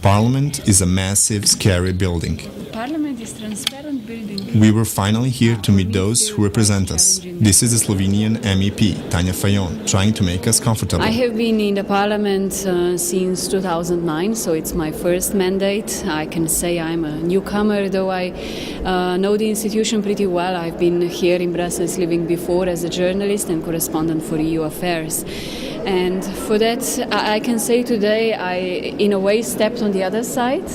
Parliament is a massive, scary building. Parliament is transparent building. We were finally here to meet those who represent us. This is the Slovenian MEP, Tanja Fajon, trying to make us comfortable. I have been in the Parliament since 2009, so it's my first mandate. I can say I'm a newcomer, though I know the institution pretty well. I've been here in Brussels living before as a journalist and correspondent for EU affairs. And for that, I can say today I, in a way, stepped on the other side.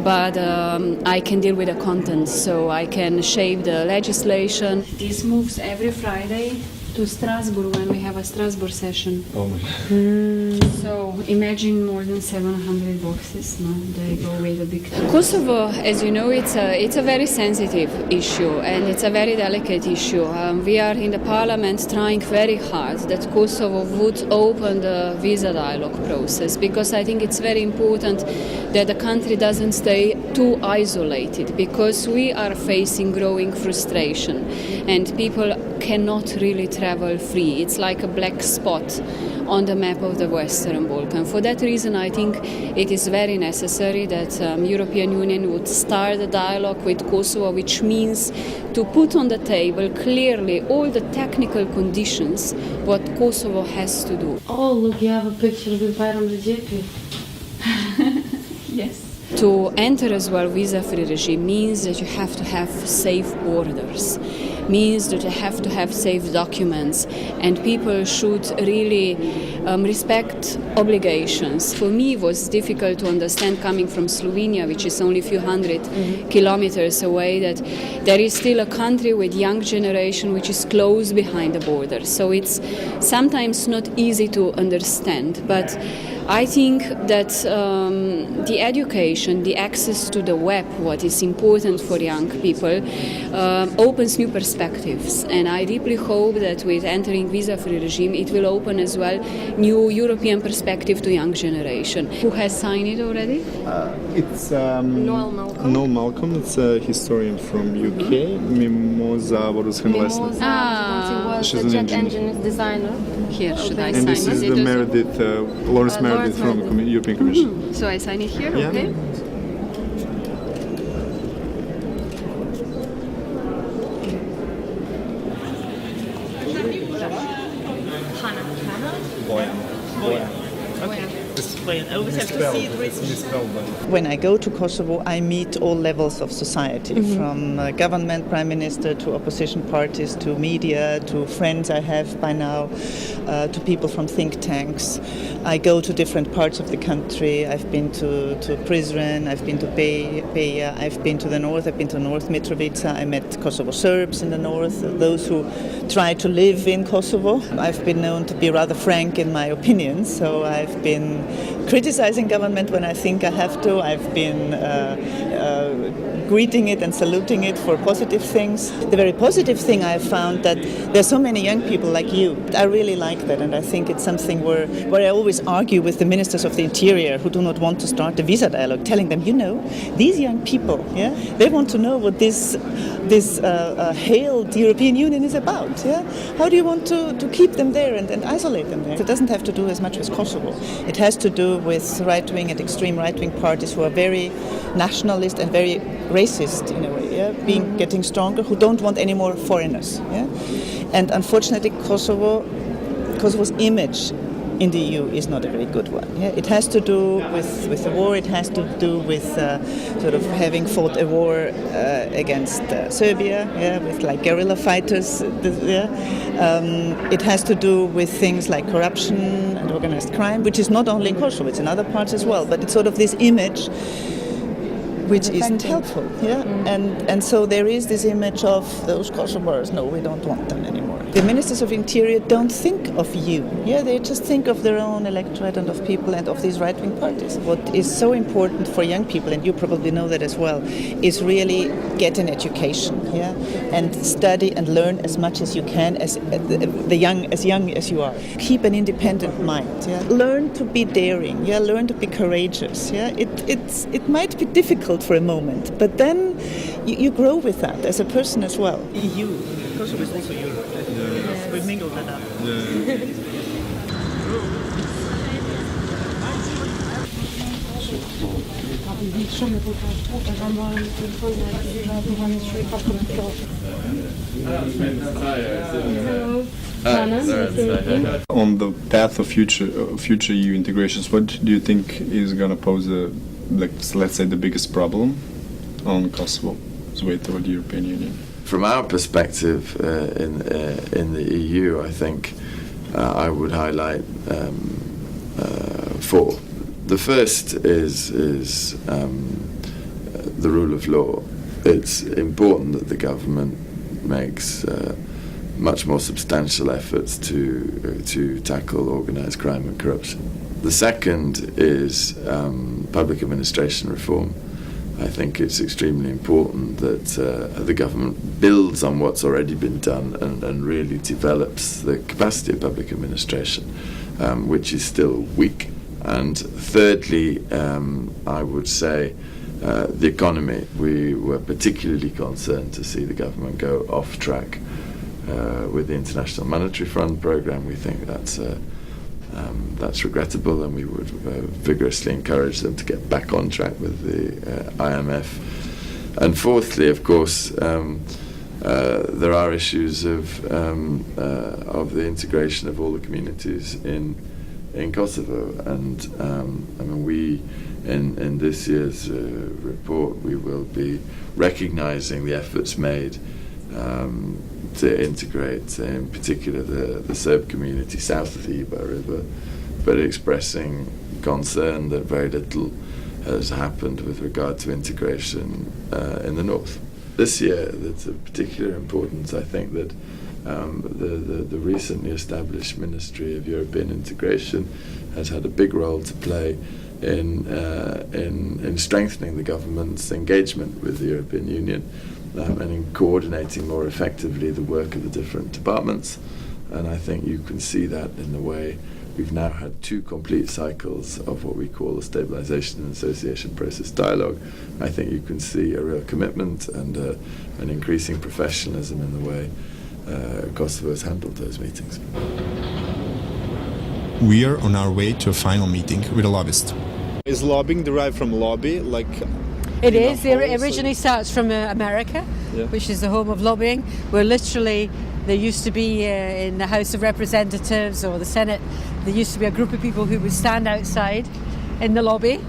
But I can deal with the content, so I can shape the legislation. This moves every Friday to Strasbourg when we have a Strasbourg session. Oh my God. So imagine more than 700 boxes. No, they go with a big. Kosovo, as you know, it's a very sensitive issue and it's a very delicate issue. We are in the Parliament trying very hard that Kosovo would open the visa dialogue process, because I think it's very important that the country doesn't stay too isolated, because we are facing growing frustration and people cannot really travel free. It's like a black spot on the map of the Western Balkans. For that reason, I think it is very necessary that European Union would start a dialogue with Kosovo, which means to put on the table clearly all the technical conditions what Kosovo has to do. Oh, look, you have a picture with Bayram Recepi. Yes. To enter as well visa-free regime means that you have to have safe borders, means that you have to have safe documents, and people should really respect obligations. For me, it was difficult to understand, coming from Slovenia, which is only a few hundred kilometers away, that there is still a country with young generation which is close behind the border. So it's sometimes not easy to understand, but I think that the education, the access to the web, what is important for young people, opens new perspectives. And I deeply hope that with entering visa-free regime, it will open as well new European perspective to young generation. Who has signed it already? It's Noel Malcolm. Noel Malcolm. It's a historian from UK. Mimosa Mimosa was She's the an jet engineer. engine designer. Here, should I And sign this is it? the Meredith, Lawrence Meredith from the European Commission. So I sign it here, Yeah. okay? I always have to see it written. When I go to Kosovo, I meet all levels of society, from government, prime minister, to opposition parties, to media, to friends I have by now, to people from think tanks. I go to different parts of the country. I've been to Prizren, I've been to Peja, I've been to the north, I've been to North Mitrovica. I met Kosovo Serbs in the north, those who try to live in Kosovo. I've been known to be rather frank in my opinions, so I've been criticizing government when I think I have to. I've been greeting it and saluting it for positive things. The very positive thing I have found that there's so many young people like you. I really like that, and I think it's something where I always argue with the ministers of the interior who do not want to start the visa dialogue, telling them, these young people, they want to know what this hailed European Union is about. How do you want to keep them there and isolate them there? It doesn't have to do as much with Kosovo. It has to do with right-wing and extreme right-wing parties who are very nationalist and very racist in a way, getting stronger, who don't want any more foreigners. And unfortunately, Kosovo's image in the EU is not a very good one. It has to do with the war. It has to do with sort of having fought a war against Serbia, with like guerrilla fighters. It has to do with things like corruption and organized crime, which is not only in Kosovo, it's in other parts as well. But it's sort of this image which isn't helpful. And so there is this image of those Kosovars, no, we don't want them anymore. The ministers of interior don't think of you. They just think of their own electorate and of people and of these right-wing parties. What is so important for young people, and you probably know that as well, is really get an education, and study and learn as much as you can as young as you are. Keep an independent mind. Learn to be daring. Learn to be courageous. It might be difficult for a moment, but then you grow with that as a person as well. EU, Kosovo is also Europe. We mingled that up. On the path of future EU integrations, what do you think is going to pose let's say, the biggest problem on Kosovo's way toward the European Union? From our perspective in the EU, I think I would highlight four. The first is the rule of law. It's important that the government makes much more substantial efforts to tackle organised crime and corruption. The second is public administration reform. I think it's extremely important that the government builds on what's already been done and really develops the capacity of public administration, which is still weak. And thirdly, I would say the economy. We were particularly concerned to see the government go off track with the International Monetary Fund programme. We think that's regrettable, and we would vigorously encourage them to get back on track with the IMF. And fourthly, of course, there are issues of the integration of all the communities in Kosovo, and I mean, we in this year's report we will be recognising the efforts made to integrate, in particular, the Serb community south of the Ibar River, but expressing concern that very little has happened with regard to integration in the north. This year, there's a particular importance, I think, that the recently established Ministry of European Integration has had a big role to play in strengthening the government's engagement with the European Union. And in coordinating more effectively the work of the different departments. And I think you can see that in the way we've now had 2 complete cycles of what we call the Stabilisation and Association Process Dialogue. I think you can see a real commitment and an increasing professionalism in the way Kosovo has handled those meetings. We are on our way to a final meeting with a lobbyist. Is lobbying derived from lobby, like? It is. It originally starts from America, which is the home of lobbying, where literally there used to be in the House of Representatives or the Senate, there used to be a group of people who would stand outside in the lobby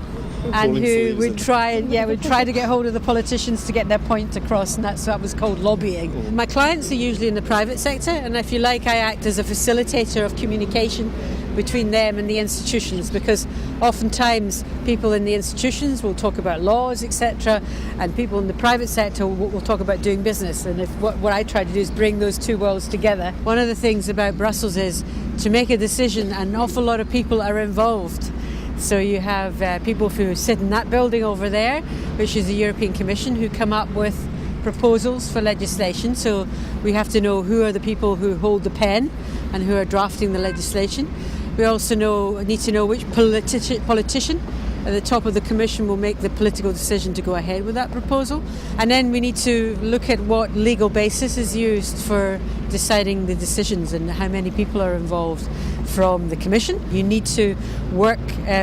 and who would try to get hold of the politicians to get their point across, and that was called lobbying. My clients are usually in the private sector, and if you like, I act as a facilitator of communication between them and the institutions, because oftentimes people in the institutions will talk about laws, etc., and people in the private sector will talk about doing business. And what I try to do is bring those two worlds together. One of the things about Brussels is to make a decision, an awful lot of people are involved. So you have people who sit in that building over there, which is the European Commission, who come up with proposals for legislation. So we have to know who are the people who hold the pen and who are drafting the legislation. We also need to know which politician at the top of the Commission will make the political decision to go ahead with that proposal. And then we need to look at what legal basis is used for deciding the decisions and how many people are involved from the Commission. You need to work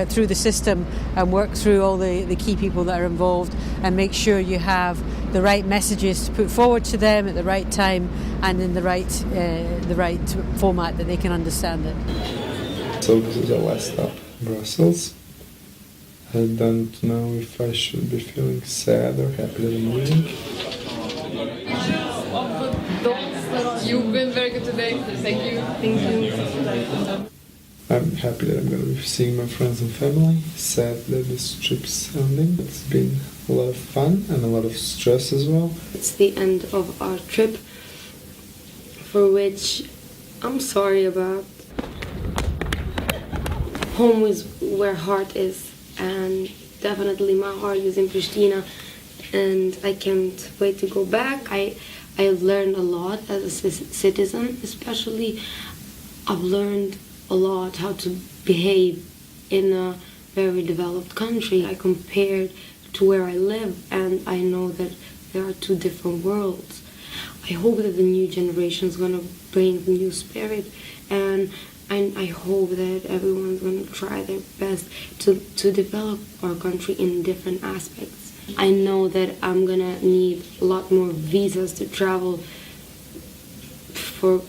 through the system and work through all the key people that are involved and make sure you have the right messages to put forward to them at the right time and in the right format that they can understand it. So this is our last stop, Brussels. I don't know if I should be feeling sad or happy that I'm leaving. You've been very good today. Thank you. Thank you. I'm happy that I'm going to be seeing my friends and family. Sad that this trip's ending. It's been a lot of fun and a lot of stress as well. It's the end of our trip, for which I'm sorry about. Home is where heart is, and definitely my heart is in Pristina, and I can't wait to go back. I have learned a lot as a citizen, especially I've learned a lot how to behave in a very developed country. I compared to where I live, and I know that there are 2 different worlds. I hope that the new generation is going to bring the new spirit, and I hope that everyone's going to try their best to develop our country in different aspects. I know that I'm going to need a lot more visas to travel for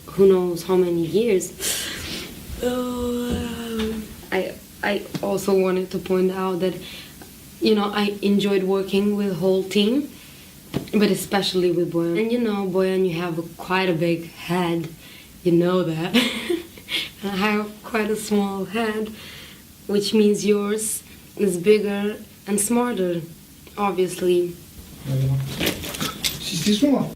who knows how many years. I also wanted to point out that, you know, I enjoyed working with the whole team, but especially with Boyan. And you know, Boyan, you have quite a big head. You know that. And I have quite a small head, which means yours is bigger and smarter, obviously. Si, c'est souvent.